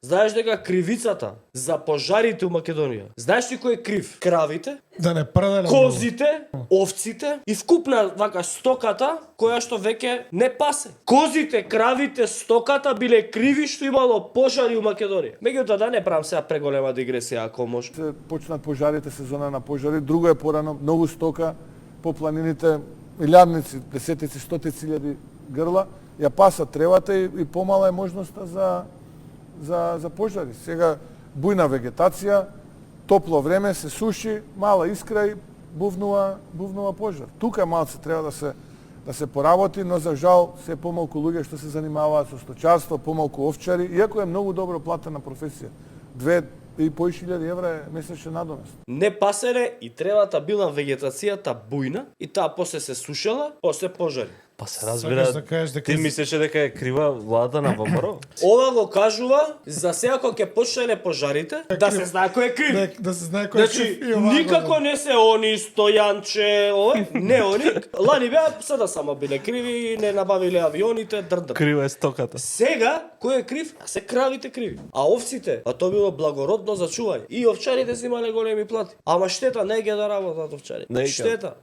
Знаеш дека кривицата за пожарите у Македонија, знаеш ли кој е крив? Кравите, Да не праделам. козите, овците и вкупна вака стоката која што веќе не пасе. Козите, кравите, стоката биле криви што имало пожари у Македонија. Меѓутоа да не правам сега преголема дигресија ако може. Се почнат пожарите, сезона на пожари, друго е порано, многу стока по планините, илјадници, десетици, стотици илјади грла, ја пасат тревата и помала е можноста за пожари. Сега бујна вегетација, топло време, се суши, мала искра и бувнува пожар. Тука малце треба да се поработи, но за жал се помалку луѓе што се занимаваат со сточарство, помалку овчари, иако е многу добро платена професија. 2.500 евра е месечен надомест. Не пасере и тревата била вегетацијата бујна и таа после се сушела, после пожари. Па се Сакаш разбира, да кажеш дека ти мислеше дека е крива владата на ВМРО? Ова го кажува за сега кога ќе почнале пожарите, да се знае кој е крив. Да се знае кој е Значи, крив и оваа никако година. не се они, Стојанче, овој, не они. Лани беа, sada само биле криви, не набавиле авионите, дрдр. Крива е стоката. Сега, кој е крив? Се кравите криви. А овците, а тоа било благородно за чување. И овчарите си имале големи плати. Ама штета, не ги да работат овчари. Не ги. Штета.